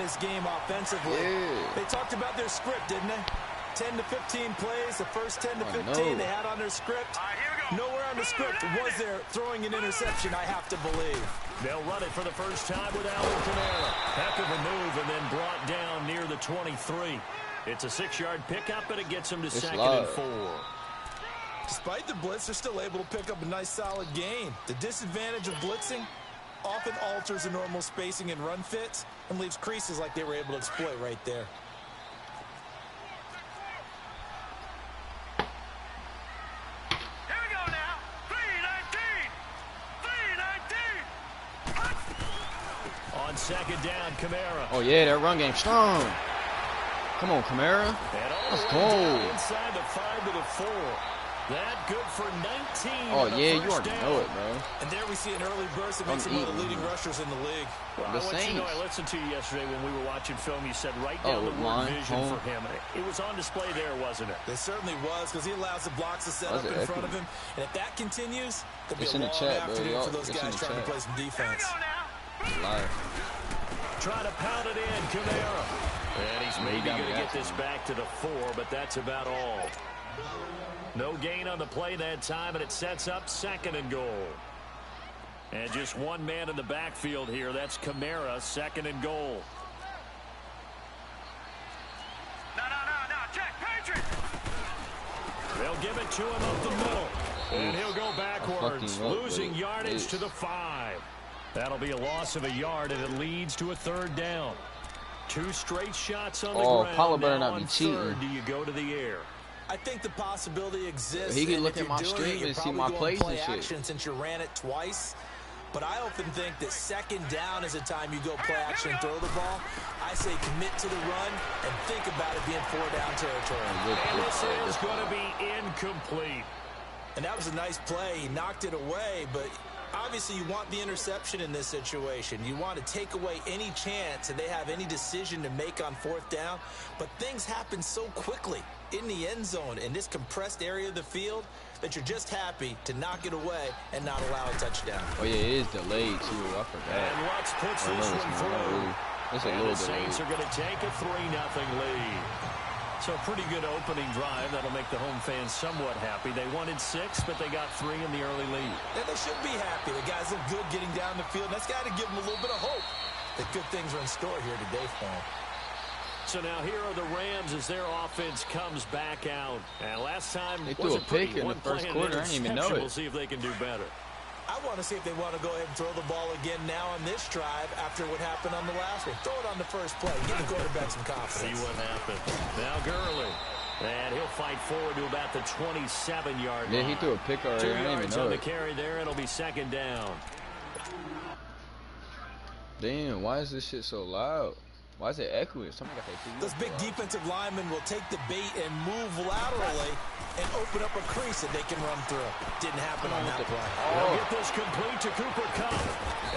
this game offensively. Yeah. They talked about their script, didn't they? 10 to 15 plays, the first 10 to 15 they had on their script. Nowhere on the script was there throwing an interception, I have to believe. They'll run it for the first time with Alvin Kamara. Heck of a move and then brought down near the 23. It's a 6-yard pickup, and it gets them to second and 4. Despite the blitz, they're still able to pick up a nice, solid gain. The disadvantage of blitzing often alters the normal spacing and run fits and leaves creases like they were able to exploit right there. On second down, Kamara. Oh, yeah, that run game strong. Come on, Kamara. Let's go. Inside the 5 to the 4. That good for 19. Oh, yeah, you already know it, bro. And there we see an early burst that makes him one of the leading rushers in the league. Well, I want you to know, I listened to you yesterday when we were watching film. You said right down the word vision for him. It was on display there, wasn't it? It certainly was, because he allows the blocks to set up in front of him. And if that continues, it'll be a long afternoon for those guys trying to play some defense. Try to pound it in, Kamara. And he's maybe going to get this back to the 4, but that's about all. No gain on the play that time, and it sets up second and goal. And just one man in the backfield here. That's Kamara, second and goal. No, check, Patriot. They'll give it to him up the middle. And he'll go backwards, losing yardage to the 5. That'll be a loss of a yard, and it leads to a third down. 2 straight shots on the ground. Paulo better now not be on cheating. third, do you go to the air? I think the possibility exists. He can look at my stream and see my plays and shit. Action since you ran it twice. But I often think that second down is a time you go play action and throw the ball. I say commit to the run and think about it being 4-down territory. And this is going to be incomplete. And that was a nice play. He knocked it away, but obviously you want the interception in this situation. You want to take away any chance that they have any decision to make on 4th down. But things happen so quickly in the end zone in this compressed area of the field that you're just happy to knock it away and not allow a touchdown. Oh, yeah, it is delayed, too. I forgot. And Lutz puts this one through. It's a and little the Saints are going to take a 3-0 lead. So a pretty good opening drive. That'll make the home fans somewhat happy. They wanted 6, but they got 3 in the early lead. And they should be happy. The guys look good getting down the field. That's got to give them a little bit of hope that good things are in store here today for them. So now here are the Rams as their offense comes back out. And last time they threw a pick in the first quarter. I didn't even know it. We'll see if they can do better. I want to see if they want to go ahead and throw the ball again now on this drive after what happened on the last one. Throw it on the first play. Give the quarterback some confidence. See what happens. Now Gurley. And he'll fight forward to about the 27-yard line. Yeah, he threw a pick already. 2 I didn't even yards know on the it. carry there. It'll be second down. Damn, why is this shit so loud? Why is it echoing? Somebody got that TV. Those big defensive linemen will take the bait and move laterally and open up a crease that they can run through. Didn't happen on that play. They'll get this complete to Cooper Kupp.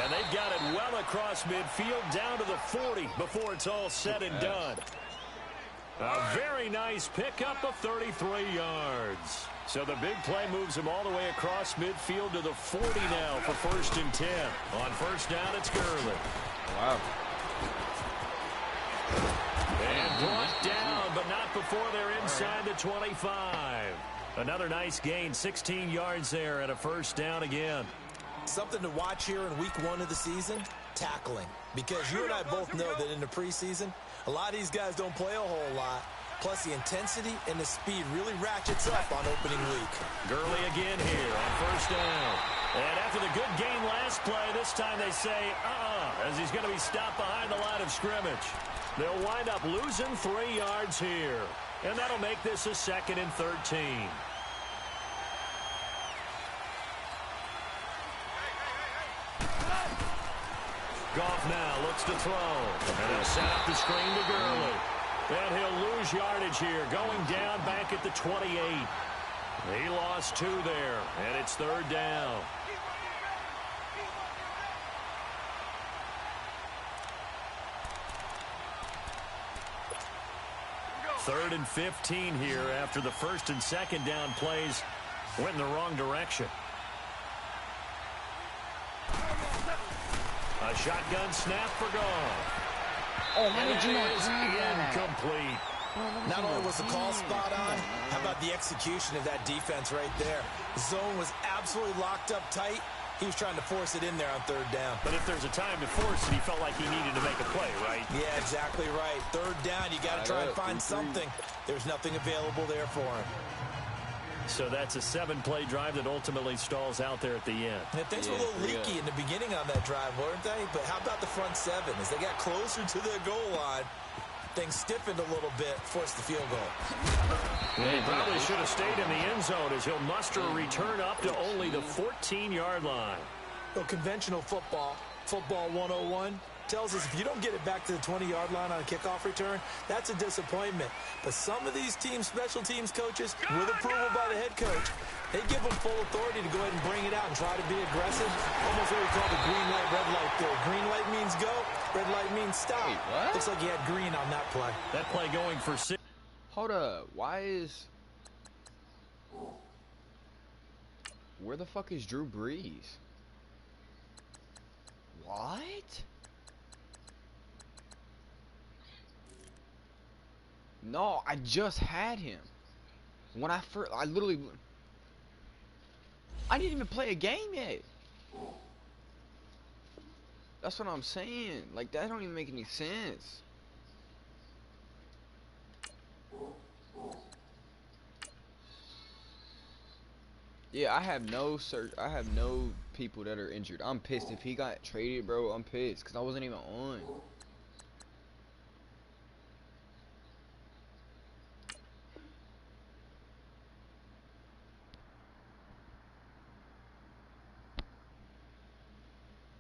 And they've got it well across midfield down to the 40 before it's all said and done. A very nice pickup of 33 yards. So the big play moves him all the way across midfield to the 40 now for 1st and 10. On 1st down, it's Gurley. Wow. And brought down, but not before they're inside the 25. Another nice gain, 16 yards there and a 1st down again. Something to watch here in week 1 of the season, tackling. Because you and I both know that in the preseason, a lot of these guys don't play a whole lot. Plus, the intensity and the speed really ratchets up on opening week. Gurley again here on 1st down. And after the good game last play, this time they say, as he's going to be stopped behind the line of scrimmage. They'll wind up losing 3 yards here. And that'll make this a 2nd and 13. Goff now looks to throw. And he'll set up the screen to Gurley. And he'll lose yardage here, going down back at the 28. He lost 2 there, and it's 3rd down. Third and 15 here after the 1st and 2nd down plays went in the wrong direction. A shotgun snap for Goff. Oh, why did you not is incomplete. Not only was the call spot on, how about the execution of that defense right there? The zone was absolutely locked up tight. He was trying to force it in there on third down. But if there's a time to force it, he felt like he needed to make a play, right? Yeah, exactly right. Third down, you got to try and find something. There's nothing available there for him. So that's a 7-play drive that ultimately stalls out there at the end. And things were a little leaky in the beginning on that drive, weren't they? But how about the front seven? As they got closer to their goal line, things stiffened a little bit, forced the field goal. He probably should have stayed in the end zone as he'll muster a return up to only the 14-yard line. Well, conventional football 101, tells us if you don't get it back to the 20-yard line on a kickoff return, that's a disappointment. But some of these teams, special teams coaches, with approval by the head coach, they give them full authority to go ahead and bring it out and try to be aggressive. Almost what we call the green light, red light theory. Green light means go, red light means stop. Wait, what? Looks like you had green on that play. That play going for 6. Hold up. Where the fuck is Drew Brees? What? No, I just had him. When I didn't even play a game yet. That's what I'm saying. Like, that don't even make any sense. Yeah, I have no people that are injured. I'm pissed. If he got traded, bro, I'm pissed because I wasn't even on.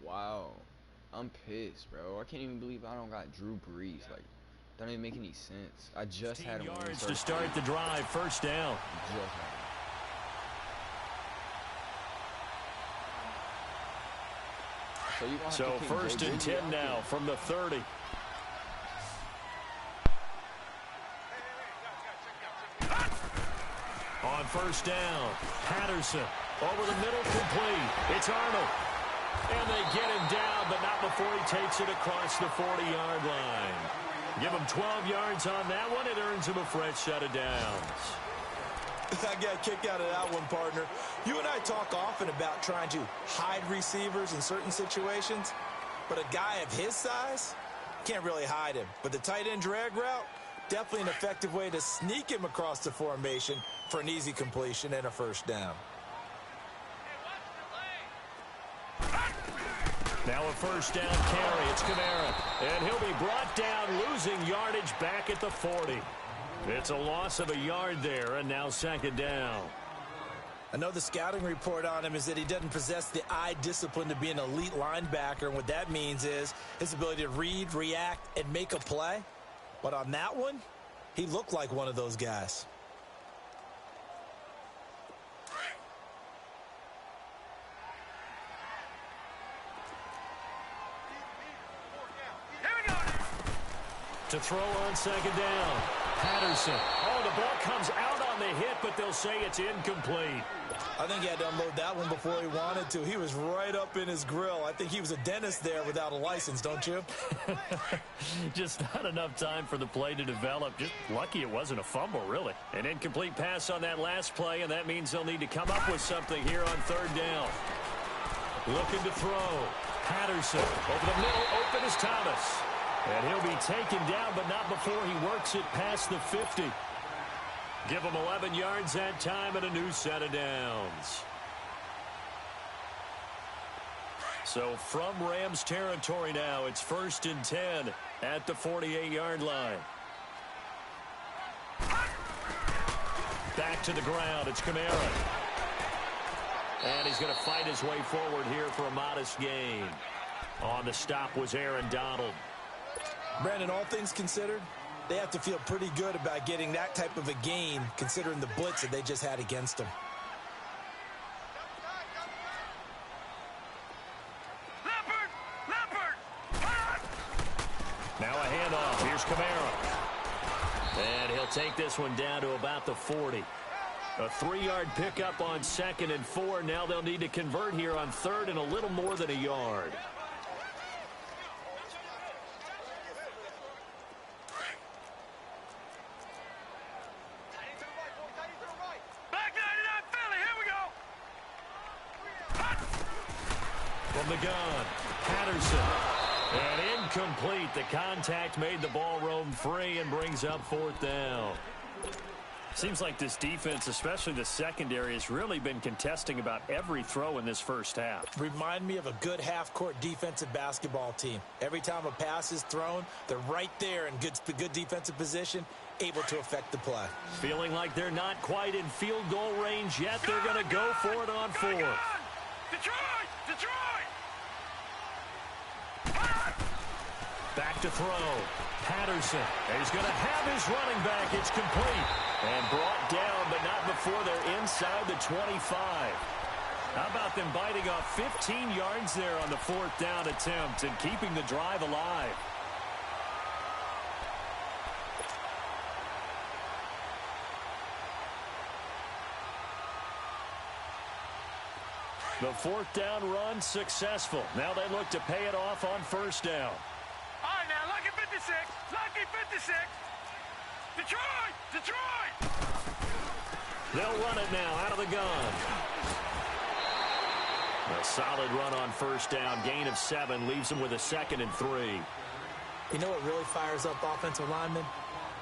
Wow, I'm pissed, bro. I can't even believe I don't got Drew Brees. Like, that don't even make any sense. I just had him. Yards to start the drive. First down. So first and 10 now from the 30. On first down, Patterson over the middle, complete. It's Arnold. And they get him down, but not before he takes it across the 40-yard line. Give him 12 yards on that one. It earns him a fresh set of downs. I got a kick out of that one, partner. You and I talk often about trying to hide receivers in certain situations, but a guy of his size can't really hide him. But the tight end drag route, definitely an effective way to sneak him across the formation for an easy completion and a first down. Now a first down carry. It's Kamara. And he'll be brought down, losing yardage back at the 40. It's a loss of a yard there, and now second down. I know the scouting report on him is that he doesn't possess the eye discipline to be an elite linebacker, and what that means is his ability to read, react, and make a play. But on that one, he looked like one of those guys. To throw on second down. Patterson. Oh, the ball comes out on the hit, but they'll say it's incomplete. I think he had to unload that one before he wanted to. He was right up in his grill. I think he was a dentist there without a license, don't you? Just not enough time for the play to develop. Just lucky it wasn't a fumble, really. An incomplete pass on that last play, and that means they'll need to come up with something here on third down. Looking to throw. Patterson over the middle. Open is Thomas. And he'll be taken down, but not before he works it past the 50. Give him 11 yards that time and a new set of downs. So from Rams territory now, it's first and 10 at the 48-yard line. Back to the ground. It's Kamara. And he's going to fight his way forward here for a modest gain. On the stop was Aaron Donald. Brandon, all things considered, they have to feel pretty good about getting that type of a gain, considering the blitz that they just had against them. Now a handoff. Here's Kamara. And he'll take this one down to about the 40. A 3-yard pickup on second and 4. Now they'll need to convert here on third and a little more than a yard. From the gun, Patterson. And incomplete. The contact made the ball roam free and brings up fourth down. Seems like this defense, especially the secondary, has really been contesting about every throw in this first half. Remind me of a good half-court defensive basketball team. Every time a pass is thrown, they're right there in good defensive position, able to affect the play. Feeling like they're not quite in field goal range yet. They're going to go for it on fourth. Detroit! Detroit! Back to throw. Patterson. He's going to have his running back. It's complete. And brought down, but not before they're inside the 25. How about them biting off 15 yards there on the fourth down attempt and keeping the drive alive? The fourth down run successful. Now they look to pay it off on first down. All right, now, lucky 56. Lucky 56. Detroit! Detroit! They'll run it now out of the gun. A solid run on first down. Gain of 7 leaves them with a 2nd and 3. You know what really fires up offensive linemen?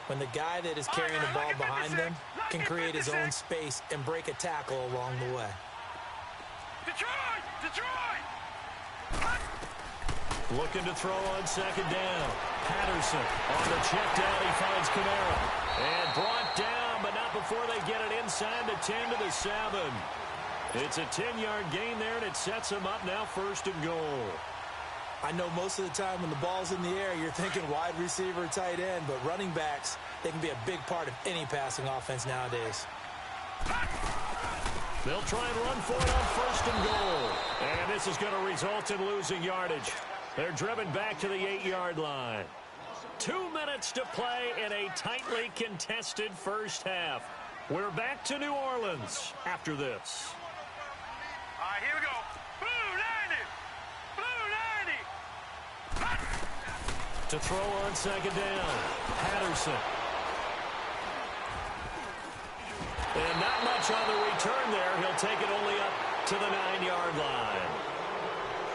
When the guy that is carrying the ball behind them can create his own space and break a tackle along the way. Detroit! Detroit! Looking to throw on second down. Patterson on the check down. He finds Kamara. And brought down, but not before they get it inside the 10 to the 7. It's a 10-yard gain there, and it sets them up now 1st and goal. I know most of the time when the ball's in the air, you're thinking wide receiver, tight end, but running backs, they can be a big part of any passing offense nowadays. They'll try and run for it on 1st and goal. And this is going to result in losing yardage. They're driven back to the 8-yard line. 2 minutes to play in a tightly contested first half. We're back to New Orleans after this. All right, here we go. Blue 90! Blue 90! To throw on second down, Patterson. And not much on the return there. He'll take it only up to the 9-yard line.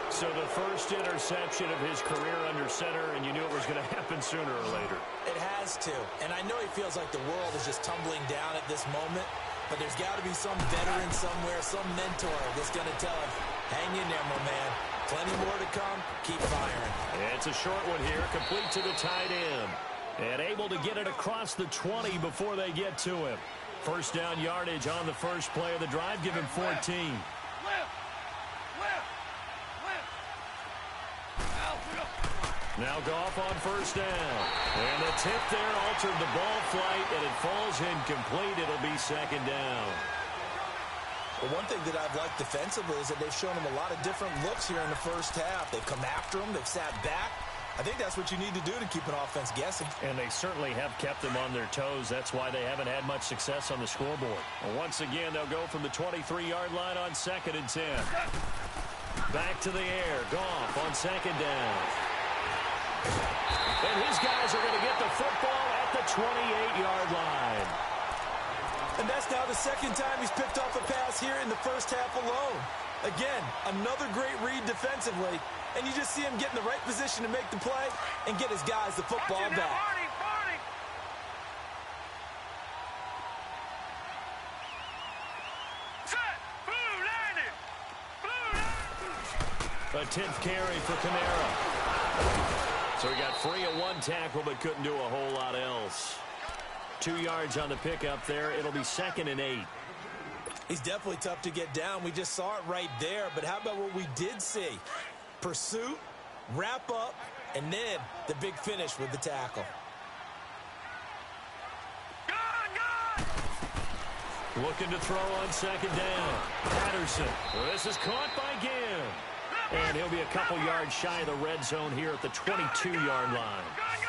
So the first interception of his career under center, and you knew it was going to happen sooner or later. It has to. And I know he feels like the world is just tumbling down at this moment, but there's got to be some veteran somewhere, some mentor that's going to tell him, hang in there, my man. Plenty more to come. Keep firing. It's a short one here, complete to the tight end. And able to get it across the 20 before they get to him. First down yardage on the first play of the drive. Give him 14. Now Goff on first down. And the tip there altered the ball flight, and it falls incomplete. It'll be second down. Well, one thing that I've liked defensively is that they've shown him a lot of different looks here in the first half. They've come after him. They've sat back. I think that's what you need to do to keep an offense guessing. And they certainly have kept them on their toes. That's why they haven't had much success on the scoreboard. Well, once again, they'll go from the 23-yard line on 2nd and 10. Back to the air. Goff on second down. And his guys are going to get the football at the 28-yard line. And that's now the second time he's picked off a pass here in the first half alone. Again, another great read defensively. And you just see him get in the right position to make the play and get his guys the football back. A 10th carry for Kamara. So he got free of one tackle but couldn't do a whole lot else. 2 yards on the pickup there. It'll be 2nd and 8. He's definitely tough to get down. We just saw it right there. But how about what we did see? Pursuit, wrap up, and then the big finish with the tackle. Looking to throw on second down. Patterson. This is caught by Ginn. And he'll be a couple yards shy of the red zone here at the 22-yard line.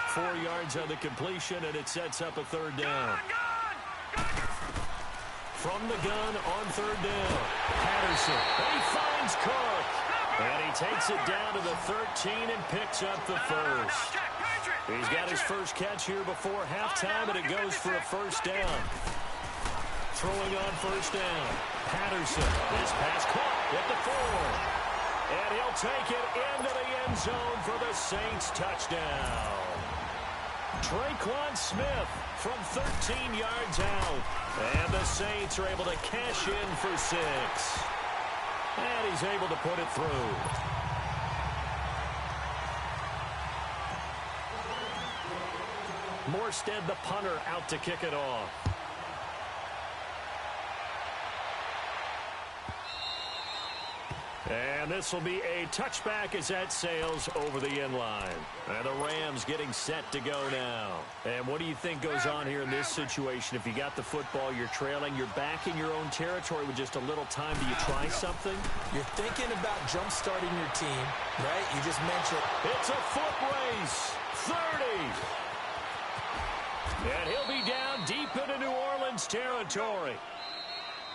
4 yards on the completion, and it sets up a third down. From the gun on third down. Patterson. He finds Cook. And he takes it down to the 13 and picks up the first. He's got his first catch here before halftime, and it goes for a first down. Throwing on first down. Patterson. This pass caught at the 4. And he'll take it into the end zone for the Saints touchdown. Traquan Smith from 13 yards out. And the Saints are able to cash in for 6. And he's able to put it through. Morstead, the punter, out to kick it off. And this will be a touchback as that sails over the end line. And the Rams getting set to go now. And what do you think goes on here in this situation? If you got the football, you're trailing, you're back in your own territory with just a little time. Do you try something? You're thinking about jump-starting your team, right? You just mentioned. It's a foot race. 30. And he'll be down deep into New Orleans territory.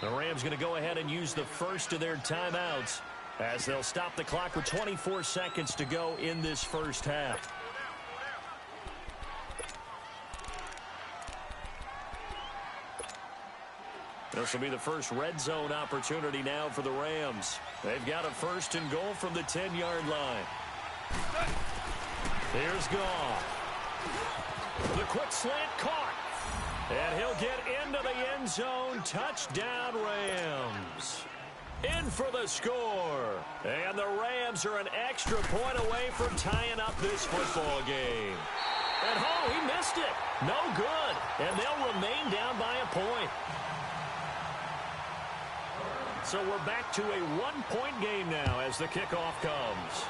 The Rams going to go ahead and use the first of their timeouts as they'll stop the clock with 24 seconds to go in this first half. This will be the first red zone opportunity now for the Rams. They've got a 1st and goal from the 10-yard line. Here's Goff. The quick slant caught. And he'll get into the end zone. Touchdown, Rams. In for the score. And the Rams are an extra point away from tying up this football game. And he missed it. No good. And they'll remain down by a point. So we're back to a one-point game now as the kickoff comes.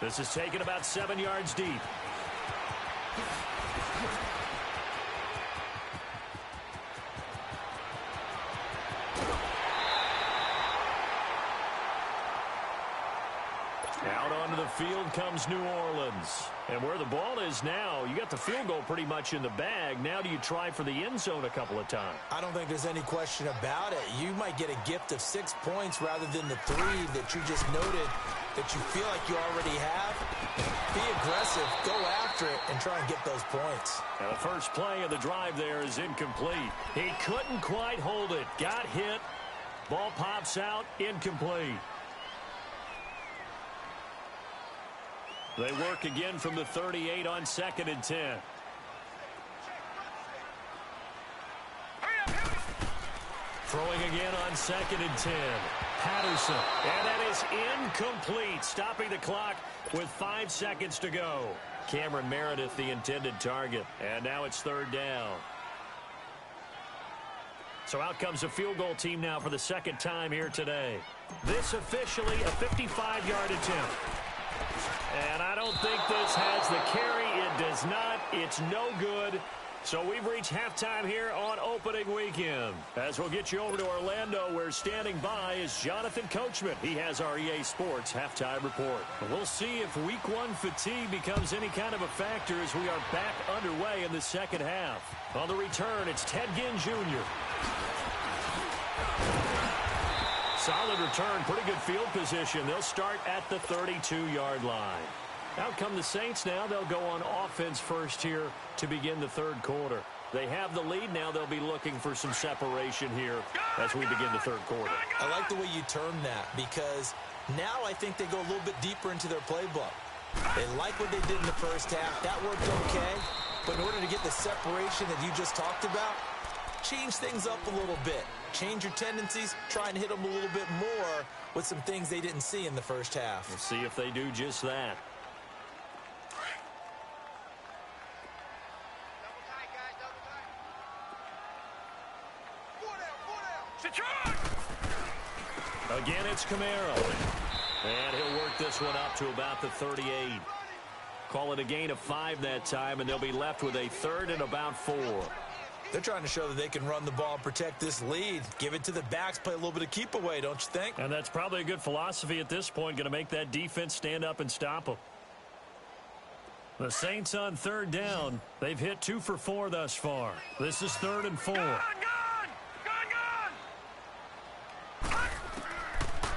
This is taken about 7 yards deep. Out onto the field comes New Orleans. And where the ball is now, you got the field goal pretty much in the bag. Now do you try for the end zone a couple of times? I don't think there's any question about it. You might get a gift of 6 points rather than the 3 that you just noted that you feel like you already have. Be aggressive, go after it, and try and get those points. Now the first play of the drive there is incomplete. He couldn't quite hold it. Got hit. Ball pops out, incomplete. They work again from the 38 on 2nd and 10. Throwing again on 2nd and 10. Patterson. And that is incomplete. Stopping the clock with 5 seconds to go. Cameron Meredith, the intended target. And now it's 3rd down. So out comes a field goal team now for the 2nd time here today. This officially a 55-yard attempt. And I don't think this has the carry. It does not. It's no good. So we've reached halftime here on opening weekend. As we'll get you over to Orlando, where standing by is Jonathan Coachman. He has our EA Sports halftime report. We'll see if week 1 fatigue becomes any kind of a factor as we are back underway in the second half. On the return, it's Ted Ginn Jr. Solid return, pretty good field position. They'll start at the 32-yard line. Out come the Saints now. They'll go on offense first here to begin the 3rd quarter. They have the lead now. They'll be looking for some separation here as we begin the 3rd quarter. I like the way you term that because now I think they go a little bit deeper into their playbook. They like what they did in the first half. That worked okay. But in order to get the separation that you just talked about, change things up a little bit. Change your tendencies, try and hit them a little bit more with some things they didn't see in the first half. We'll see if they do just that. Again, it's Camaro. And he'll work this one up to about the 38. Call it a gain of 5 that time, and they'll be left with a 3rd and about 4. They're trying to show that they can run the ball and protect this lead. Give it to the backs, play a little bit of keep away, don't you think? And that's probably a good philosophy at this point, going to make that defense stand up and stop them. The Saints on 3rd down. They've hit 2 for 4 thus far. This is 3rd and 4.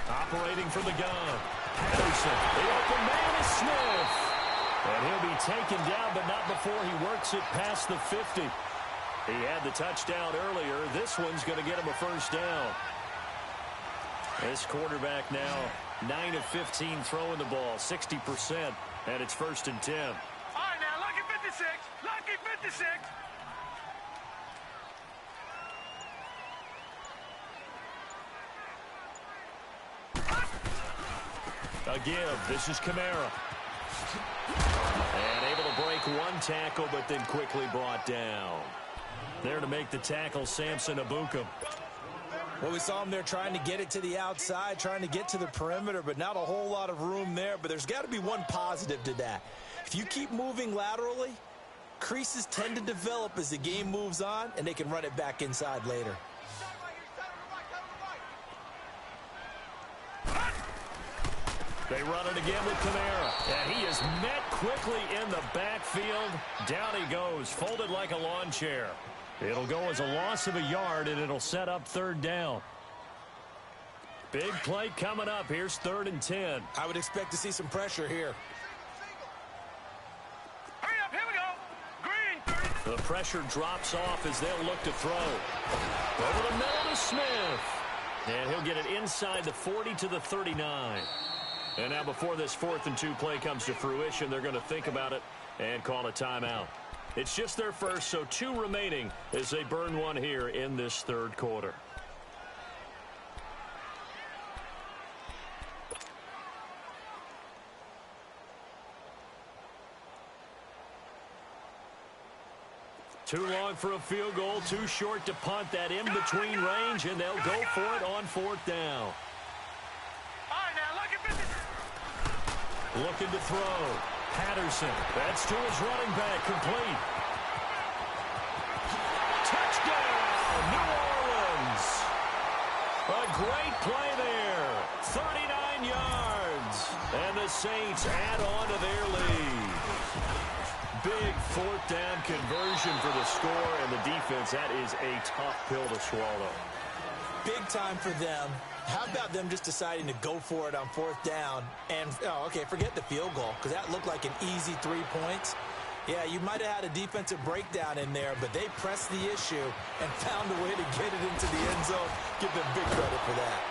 Operating from the gun. Patterson. The open man is Smith. And he'll be taken down, but not before he works it past the 50. He had the touchdown earlier. This one's going to get him a 1st down. This quarterback now 9 of 15 throwing the ball, 60%, and it's 1st and 10. All right, now, lucky 56. Lucky 56. A give. This is Kamara. And able to break one tackle, but then quickly brought down. There to make the tackle, Samson Abukum. Well, we saw him there trying to get it to the outside, trying to get to the perimeter, but not a whole lot of room there. But there's got to be one positive to that. If you keep moving laterally, creases tend to develop as the game moves on, and they can run it back inside later. They run it again with Kamara. And he is met quickly in the backfield. Down he goes, folded like a lawn chair. It'll go as a loss of a yard, and it'll set up 3rd down. Big play coming up. Here's 3rd and 10. I would expect to see some pressure here. Hurry up, here we go. Green. The pressure drops off as they'll look to throw. Over the middle to Smith. And he'll get it inside the 40 to the 39. And now before this 4th and 2 play comes to fruition, they're going to think about it and call a timeout. It's just their first, so 2 remaining as they burn one here in this 3rd quarter. Too long for a field goal, too short to punt. That in-between range, and they'll go for it on 4th down. All right, now, lucky 56. Looking to throw. Patterson. That's to his running back. Complete. Touchdown, New Orleans. A great play there. 39 yards. And the Saints add on to their lead. Big 4th down conversion for the score, and the defense, that is a tough pill to swallow. Big time for them. How about them just deciding to go for it on 4th down? And, okay, forget the field goal, because that looked like an easy 3 points. Yeah, you might have had a defensive breakdown in there, but they pressed the issue and found a way to get it into the end zone. Give them big credit for that.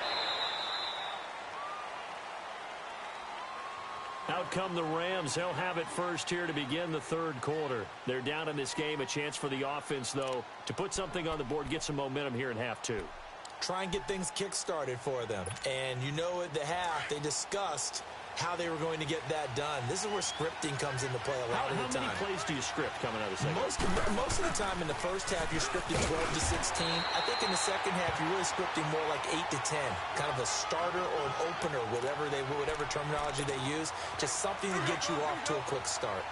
Out come the Rams. They'll have it first here to begin the 3rd quarter. They're down in this game. A chance for the offense, though, to put something on the board, get some momentum here in half 2. Try and get things kick-started for them. And you know at the half, they discussed how they were going to get that done. This is where scripting comes into play a lot of the time. How many plays do you script coming out of the second? Most of the time in the first half, you're scripting 12 to 16. I think in the second half, you're really scripting more like 8 to 10. Kind of a starter or an opener, whatever terminology they use. Just something to get you off to a quick start.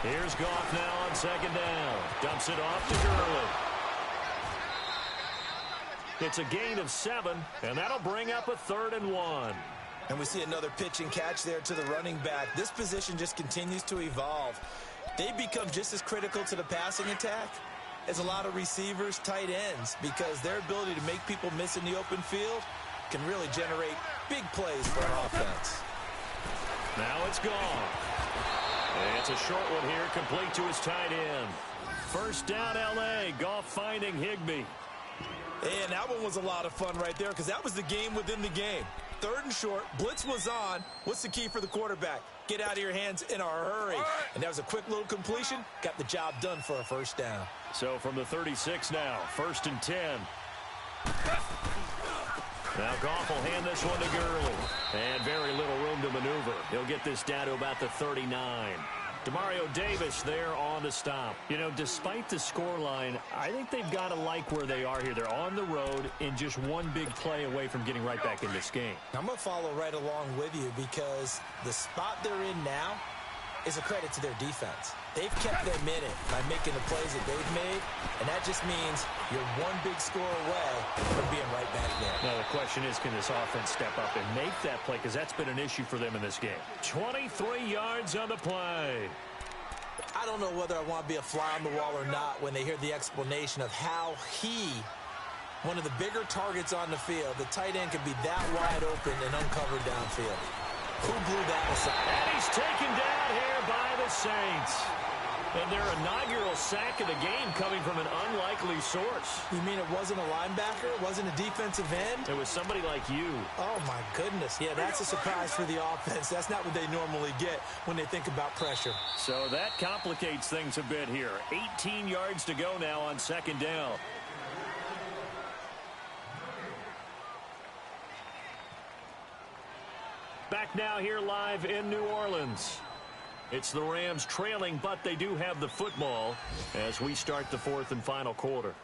Here's Goff now on 2nd down. Dumps it off to Gurley. It's a gain of 7, and that'll bring up a 3rd and 1. And we see another pitch and catch there to the running back. This position just continues to evolve. They become just as critical to the passing attack as a lot of receivers, tight ends, because their ability to make people miss in the open field can really generate big plays for an offense. Now it's gone. And it's a short one here, complete to his tight end. 1st down, L.A. Goff finding Higbee. And that one was a lot of fun right there because that was the game within the game. 3rd and short, blitz was on. What's the key for the quarterback? Get out of your hands in a hurry. And that was a quick little completion. Got the job done for a 1st down. So from the 36 now, 1st and 10. Now Goff will hand this one to Gurley. And very little room to maneuver. He'll get this down to about the 39. Demario Davis there on the stop. You know, despite the scoreline, I think they've got to like where they are here. They're on the road and just one big play away from getting right back in this game. I'm going to follow right along with you because the spot they're in now is a credit to their defense. They've kept them in it by making the plays that they've made, and that just means you're one big score away from being right back there. Now, the question is, can this offense step up and make that play? Because that's been an issue for them in this game. 23 yards on the play. I don't know whether I want to be a fly on the wall or not when they hear the explanation of how one of the bigger targets on the field, the tight end could be that wide open and uncovered downfield. Who blew that aside? And he's taken down here by the Saints. And their inaugural sack of the game coming from an unlikely source. You mean it wasn't a linebacker? It wasn't a defensive end? It was somebody like you. Oh, my goodness. Yeah, that's a surprise for the offense. That's not what they normally get when they think about pressure. So that complicates things a bit here. 18 yards to go now on second down. Back now here live in New Orleans. It's the Rams trailing, but they do have the football as we start the fourth and final quarter.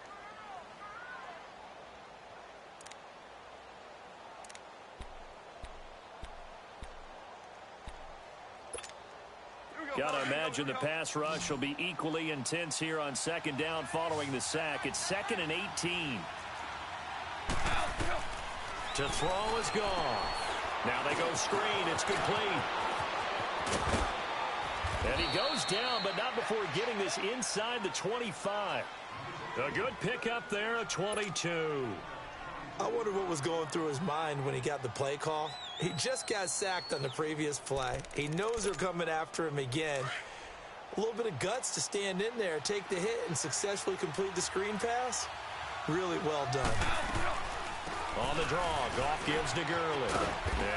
Gotta imagine the pass rush will be equally intense here on second down following the sack. It's 2nd and 18. To throw is gone. Now they go screen. It's complete. And he goes down, but not before getting this inside the 25. A good pickup there, a 22. I wonder what was going through his mind when he got the play call. He just got sacked on the previous play. He knows they're coming after him again. A little bit of guts to stand in there, take the hit, and successfully complete the screen pass. Really well done. On the draw, Goff gives to Gurley.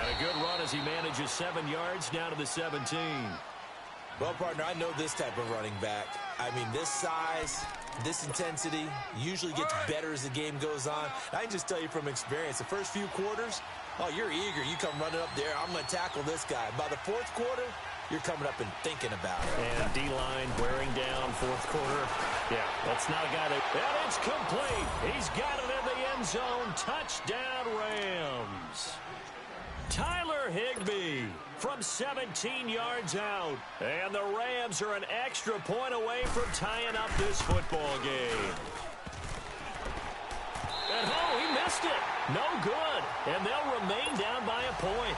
And a good run as he manages 7 yards down to the 17. Well, partner, I know this type of running back. I mean, this size, this intensity usually gets better as the game goes on. I can just tell you from experience, the first few quarters, oh, you're eager. You come running up there, I'm going to tackle this guy. By the fourth quarter, you're coming up and thinking about it. And D-line wearing down fourth quarter. Yeah, that's not a guy that... And it's complete. He's got it in the end zone. Touchdown, Rams. Tyler Higbee from 17 yards out. And the Rams are an extra point away from tying up this football game. And oh, he missed it. No good. And they'll remain down by a point.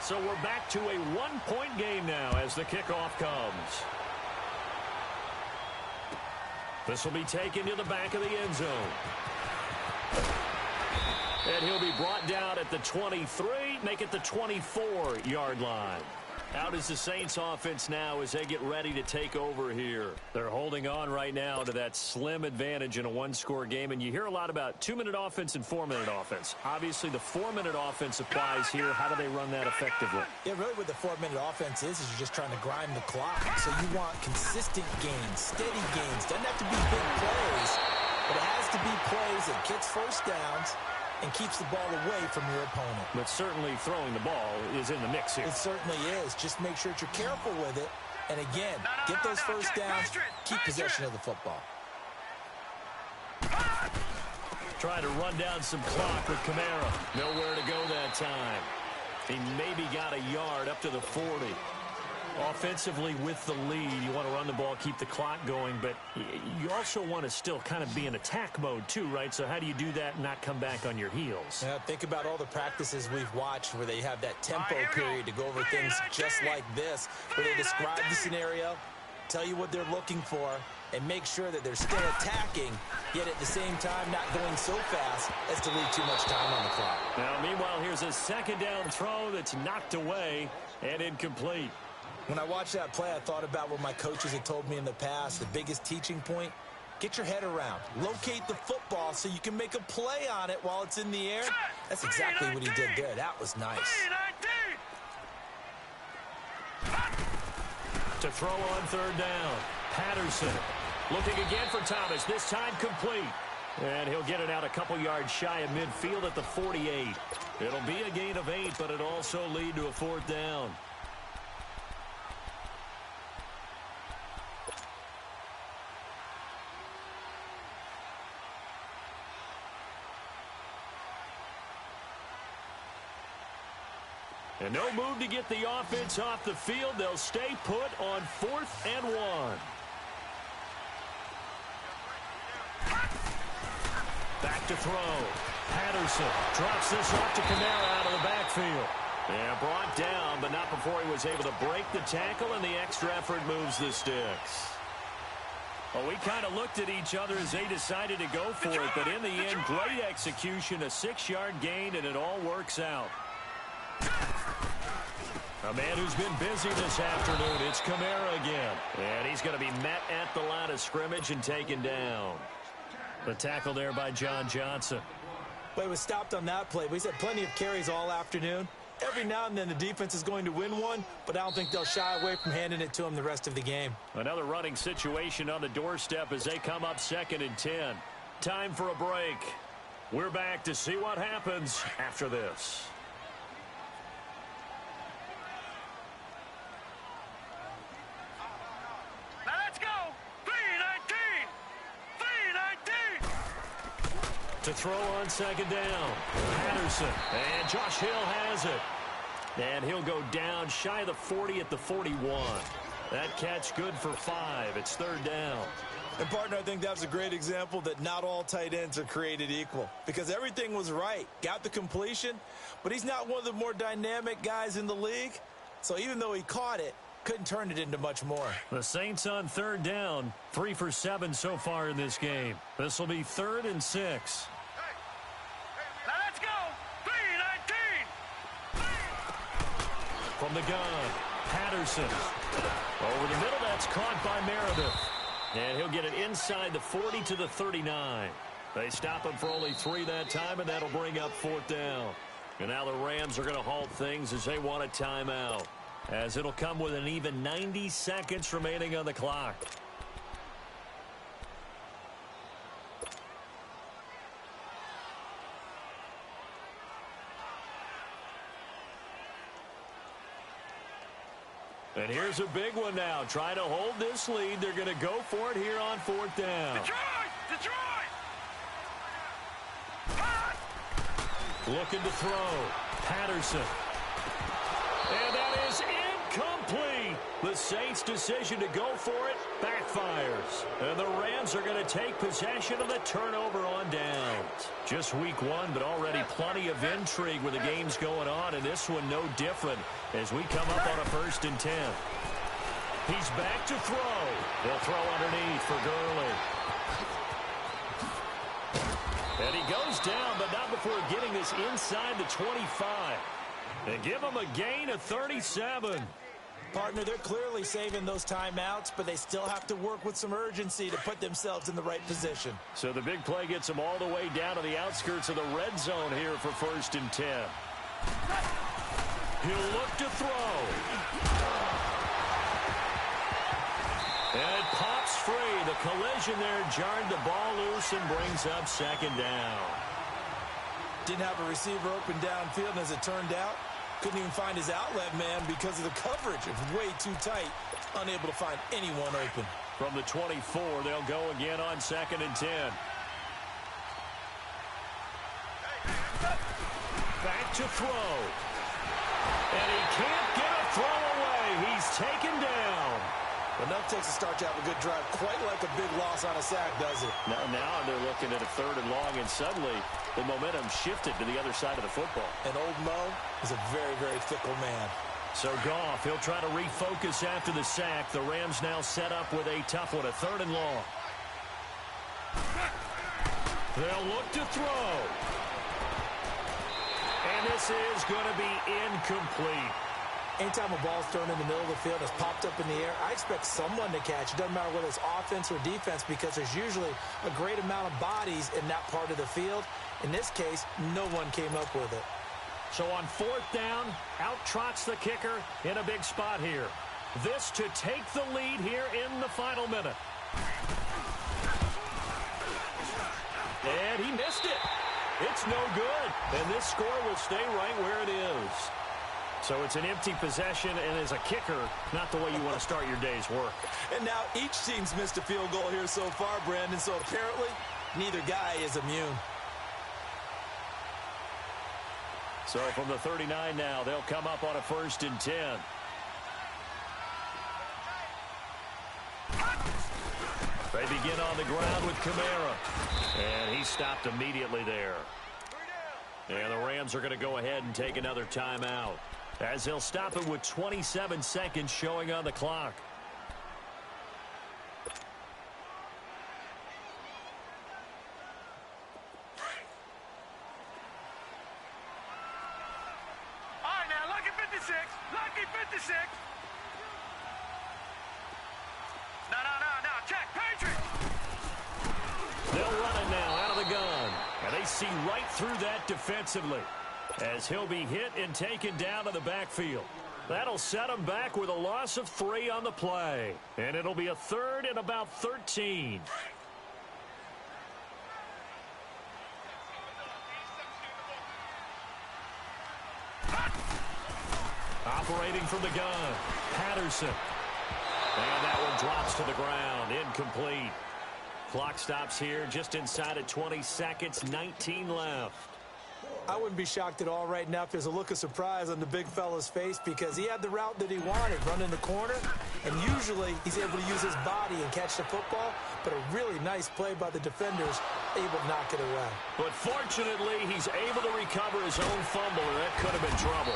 So we're back to a one-point game now as the kickoff comes. This will be taken to the back of the end zone. And he'll be brought down at the 23, make it the 24-yard line. Out is the Saints offense now as they get ready to take over here. They're holding on right now to that slim advantage in a one-score game. And you hear a lot about 2-minute offense and 4-minute offense. Obviously, the 4-minute offense applies here. How do they run that effectively? Yeah, really what the 4-minute offense is you're just trying to grind the clock. So you want consistent gains, steady gains. Doesn't have to be big plays, but it has to be plays that gets first downs and keeps the ball away from your opponent. But certainly throwing the ball is in the mix here. It certainly is. Just make sure that you're careful with it. And again, get those first downs, keep possession of the football. Trying to run down some clock with Kamara. Nowhere to go that time. He maybe got a yard up to the 40. Offensively with the lead, you want to run the ball, keep the clock going, but you also want to still kind of be in attack mode too, right? So how do you do that and not come back on your heels? Yeah, think about all the practices we've watched where they have that tempo period to go over things just like this, where they describe the scenario, tell you what they're looking for, and make sure that they're still attacking, yet at the same time not going so fast as to leave too much time on the clock. Now, meanwhile, here's a second down throw that's knocked away and incomplete. When I watched that play, I thought about what my coaches had told me in the past. The biggest teaching point, get your head around. Locate the football so you can make a play on it while it's in the air. That's exactly what he did there. That was nice. To throw on third down, Patterson looking again for Thomas, this time complete. And he'll get it out a couple yards shy of midfield at the 48. It'll be a gain of 8, but it'll also lead to a fourth down. And no move to get the offense off the field. They'll stay put on 4th and 1. Back to throw. Patterson drops this off to Kamara out of the backfield. And brought down, but not before he was able to break the tackle, and the extra effort moves the sticks. Well, we kind of looked at each other as they decided to go for it, but in the end, great execution, a 6-yard gain, and it all works out. A man who's been busy this afternoon. It's Kamara again. And he's going to be met at the line of scrimmage and taken down. The tackle there by John Johnson. Well, he was stopped on that play, but he's had plenty of carries all afternoon. Every now and then the defense is going to win one, but I don't think they'll shy away from handing it to him the rest of the game. Another running situation on the doorstep as they come up 2nd and 10. Time for a break. We're back to see what happens after this. Now let's go. 3-19. 3-19. To throw on 2nd down. Patterson. And Josh Hill has it. And he'll go down shy of the 40 at the 41. That catch good for 5. It's 3rd down. And, partner, I think that's a great example that not all tight ends are created equal because everything was right. Got the completion, but he's not one of the more dynamic guys in the league. So even though he caught it, couldn't turn it into much more. The Saints on 3rd down, 3 for 7 so far in this game. This will be 3rd and 6. Now let's go. 3-19. From the gun, Patterson. Over the middle, that's caught by Meredith. And he'll get it inside the 40 to the 39. They stop him for only 3 that time, and that'll bring up 4th down. And now the Rams are going to halt things as they want a timeout, as it'll come with an even 90 seconds remaining on the clock. And here's a big one now. Trying to hold this lead. They're going to go for it here on 4th down. Detroit! Detroit! Looking to throw. Patterson. And that is incomplete. The Saints' decision to go for it backfires. And the Rams are going to take possession of the turnover on downs. Just week 1, but already plenty of intrigue where the game's going on, and this one no different as we come up on a 1st and 10. He's back to throw. They'll throw underneath for Gurley. And he goes down, but not before getting this inside the 25. And give him a gain of 37. Partner, they're clearly saving those timeouts, but they still have to work with some urgency to put themselves in the right position. So the big play gets them all the way down to the outskirts of the red zone here for 1st and 10. He'll look to throw. And it pops free. The collision there jarred the ball loose and brings up 2nd down. Didn't have a receiver open downfield, and as it turned out, couldn't even find his outlet man because of the coverage. It was way too tight, unable to find anyone open. From the 24, they'll go again on 2nd and 10. Back to throw. And he can't get a throw away. He's taken down. Enough takes to start to have a good drive, quite like a big loss on a sack, does it? Now they're looking at a 3rd and long, and suddenly the momentum shifted to the other side of the football. And old Mo is a very, very fickle man. So Goff, he'll try to refocus after the sack. The Rams now set up with a tough one, a 3rd and long. They'll look to throw. And this is going to be incomplete. Anytime a ball's thrown in the middle of the field, it's popped up in the air, I expect someone to catch. It doesn't matter whether it's offense or defense because there's usually a great amount of bodies in that part of the field. In this case, no one came up with it. So on 4th down, out trots the kicker in a big spot here. This to take the lead here in the final minute. And he missed it. It's no good. And this score will stay right where it is. So it's an empty possession, and as a kicker, not the way you want to start your day's work. And now each team's missed a field goal here so far, Brandon, so apparently neither guy is immune. So from the 39 now, they'll come up on a 1st and 10. They begin on the ground with Kamara. And he stopped immediately there. And the Rams are going to go ahead and take another timeout, as they'll stop it with 27 seconds showing on the clock. All right, now, lucky 56. Lucky 56. No. Check. Patriot. They'll run it now out of the gun. And they see right through that defensively as he'll be hit and taken down to the backfield. That'll set him back with a loss of 3 on the play. And it'll be a 3rd and about 13. Operating from the gun, Patterson. And that one drops to the ground, incomplete. Clock stops here just inside of 20 seconds, 19 left. I wouldn't be shocked at all right now if there's a look of surprise on the big fella's face because he had the route that he wanted, running the corner, and usually he's able to use his body and catch the football, but a really nice play by the defenders, able to knock it away. But fortunately, he's able to recover his own fumble, and that could have been trouble.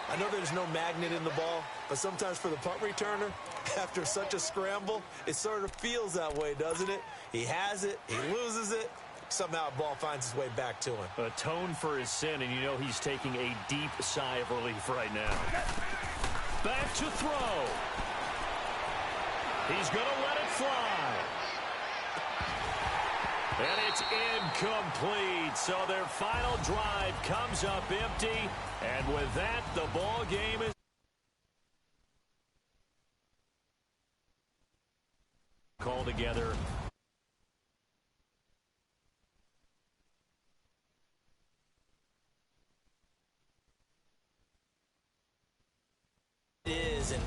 I know there's no magnet in the ball, but sometimes for the punt returner, after such a scramble, it sort of feels that way, doesn't it? He has it, he loses it, somehow the ball finds its way back to him. Atone for his sin, and you know he's taking a deep sigh of relief right now. Back to throw. He's going to let it fly. And it's incomplete. So their final drive comes up empty. And with that, the ball game is called together. It is an